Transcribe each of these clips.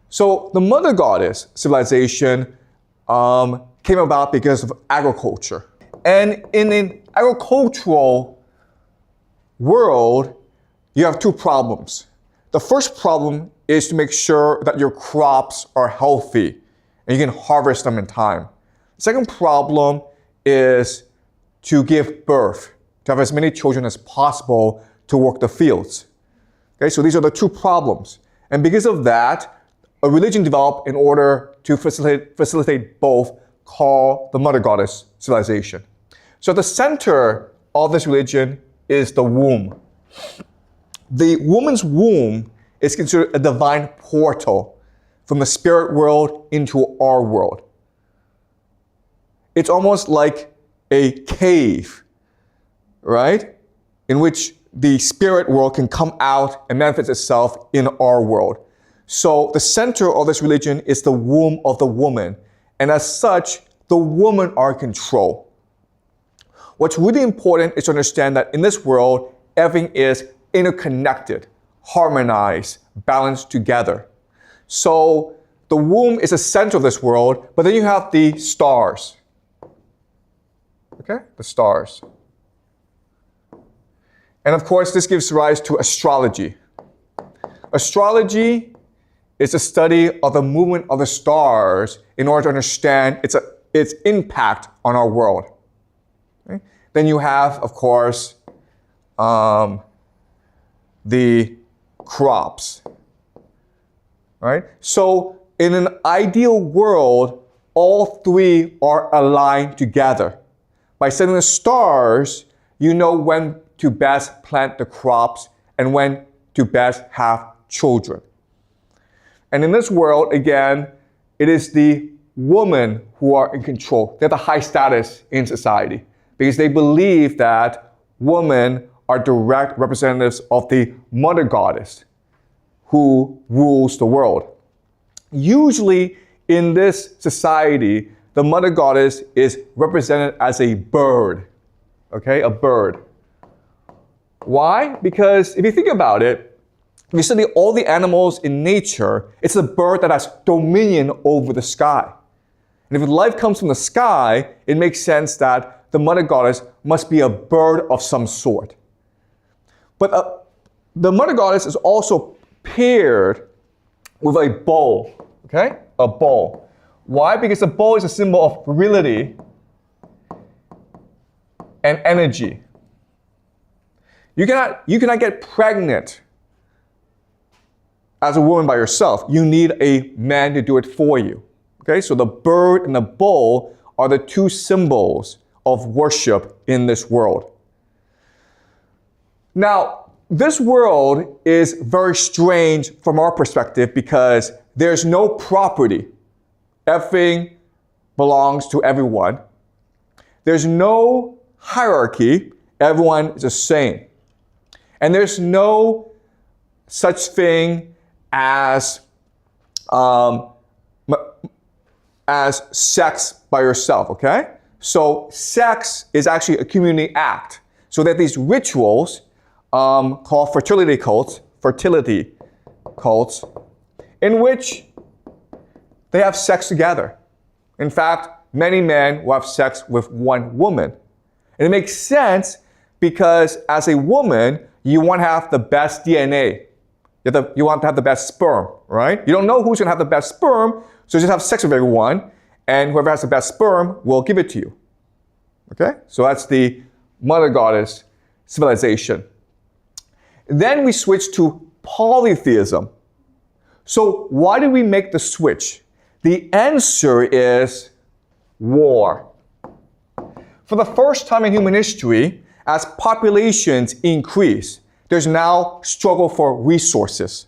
So the mother goddess civilization came about because of agriculture. And in an agricultural world, you have two problems. The first problem is to make sure that your crops are healthy and you can harvest them in time. The second problem is to give birth, to have as many children as possible to work the fields. Okay, so these are the two problems. And because of that, a religion developed in order to facilitate both, called the mother goddess civilization. So at the center of this religion is the womb. The woman's womb is considered a divine portal from the spirit world into our world. It's almost like a cave, right? In which the spirit world can come out and manifest itself in our world. So the center of this religion is the womb of the woman. And as such, the women are in control. What's really important is to understand that in this world, everything is interconnected, harmonized, balanced together. So the womb is the center of this world, but then you have the stars. Okay, the stars. And of course, this gives rise to astrology. Astrology is the study of the movement of the stars in order to understand its impact on our world. Okay? Then you have, of course, the crops. Right? So in an ideal world, all three are aligned together. By studying the stars, you know when to best plant the crops and when to best have children. And in this world, again, it is the women who are in control. They have the high status in society because they believe that women are direct representatives of the mother goddess who rules the world. Usually in this society, the mother goddess is represented as a bird, okay, a bird. Why? Because if you think about it, if you study all the animals in nature, it's the bird that has dominion over the sky. And if life comes from the sky, it makes sense that the mother goddess must be a bird of some sort. But the mother goddess is also paired with a bowl, okay? A bowl. Why? Because the bowl is a symbol of virility and energy. You cannot get pregnant as a woman by yourself. You need a man to do it for you. Okay? So the bird and the bowl are the two symbols of worship in this world. Now, this world is very strange from our perspective because there's no property. Everything belongs to everyone. There's no hierarchy. Everyone is the same. And there's no such thing as sex by yourself, okay? So sex is actually a community act. So there are these rituals called fertility cults, in which they have sex together. In fact, many men will have sex with one woman. And it makes sense because as a woman, you want to have the best DNA. You want to have the best sperm, right? You don't know who's going to have the best sperm, so just have sex with everyone, and whoever has the best sperm will give it to you. Okay? So that's the mother goddess civilization. Then we switch to polytheism. So why did we make the switch? The answer is war. For the first time in human history, as populations increase, there's now struggle for resources.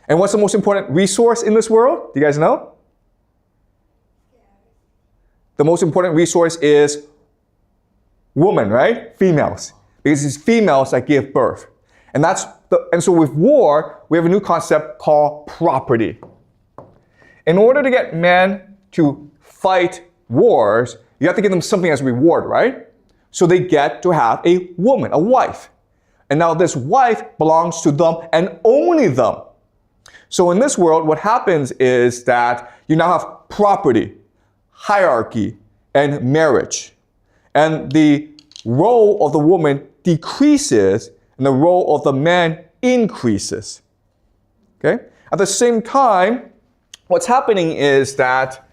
And what's the most important resource in this world? Do you guys know? The most important resource is women, right? Females. Because it's females that give birth. And so with war, we have a new concept called property. In order to get men to fight wars, you have to give them something as a reward, right? So they get to have a woman, a wife. And now this wife belongs to them and only them. So in this world, what happens is that you now have property, hierarchy, and marriage. And the role of the woman decreases and the role of the man increases. Okay? At the same time, what's happening is that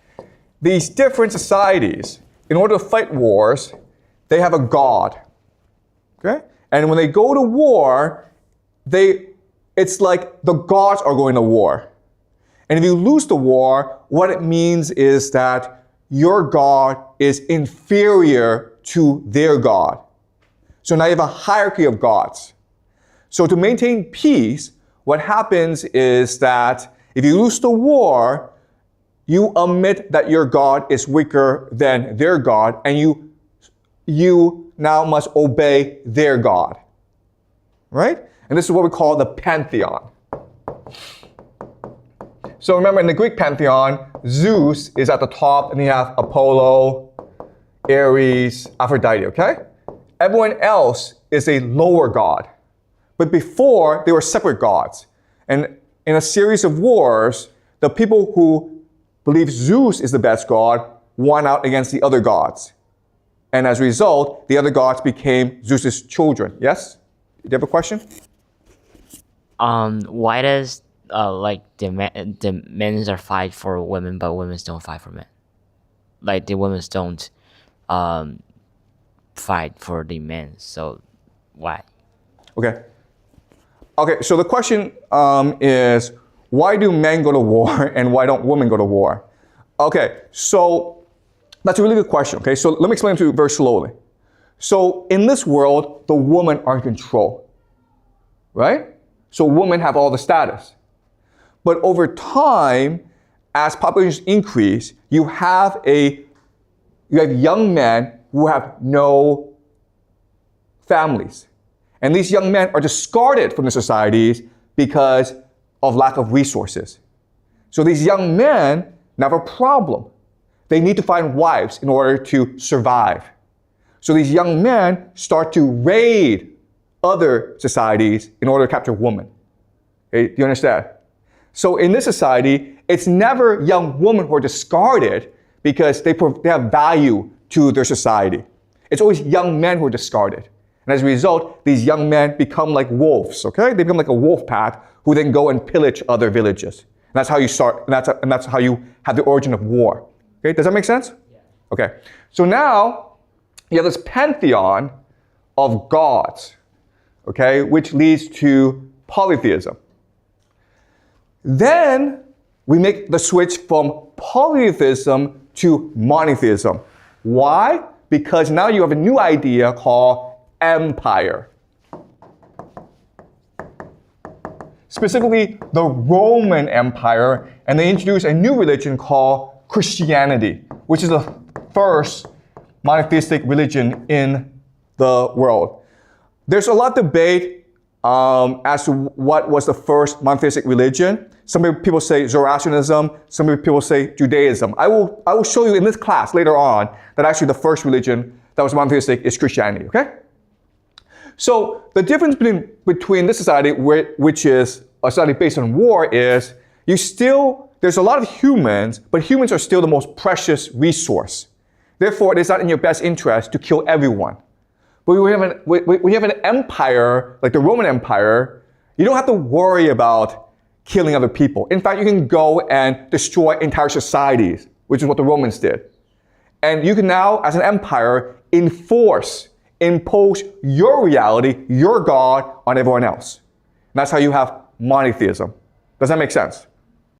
these different societies, in order to fight wars, they have a god. Okay? And when they go to war, it's like the gods are going to war. And if you lose the war, what it means is that your god is inferior to their god. So now you have a hierarchy of gods. So to maintain peace, what happens is that if you lose the war, you admit that your god is weaker than their god, and you now must obey their god. Right? And this is what we call the pantheon. So remember, in the Greek pantheon, Zeus is at the top, and you have Apollo, Ares, Aphrodite, okay? Everyone else is a lower god. But before, they were separate gods. And in a series of wars, the people who believe Zeus is the best god won out against the other gods. And as a result, the other gods became Zeus's children. Yes? Do you have a question? Why does the men are fight for women, but women don't fight for men? Like the women don't fight for the men. So why? Okay. So the question is, why do men go to war and why don't women go to war? Okay, so that's a really good question. Okay, so let me explain to you very slowly. So in this world, the women are in control, right? So women have all the status. But over time, as populations increase, you have young men who have no families. And these young men are discarded from the societies because of lack of resources. So these young men now have a problem. They need to find wives in order to survive. So these young men start to raid other societies in order to capture women. Okay, do you understand? So in this society, it's never young women who are discarded because they have value to their society. It's always young men who are discarded. And as a result, these young men become like wolves, okay? They become like a wolf pack who then go and pillage other villages. And that's how you start, and that's how you have the origin of war. Okay, does that make sense? Yeah. Okay, so now you have this pantheon of gods, okay, which leads to polytheism. Then we make the switch from polytheism to monotheism. Why? Because now you have a new idea called empire. Specifically, the Roman Empire, and they introduced a new religion called Christianity, which is the first monotheistic religion in the world. There's a lot of debate as to what was the first monotheistic religion. Some people say Zoroastrianism, some people say Judaism. I will show you in this class later on that actually the first religion that was monotheistic is Christianity, okay? So the difference between this society, which is a society based on war, is there's a lot of humans, but humans are still the most precious resource. Therefore, it is not in your best interest to kill everyone. But when you have an empire, like the Roman Empire, you don't have to worry about killing other people. In fact, you can go and destroy entire societies, which is what the Romans did. And you can now, as an empire, impose your reality, your God, on everyone else. And that's how you have monotheism. Does that make sense?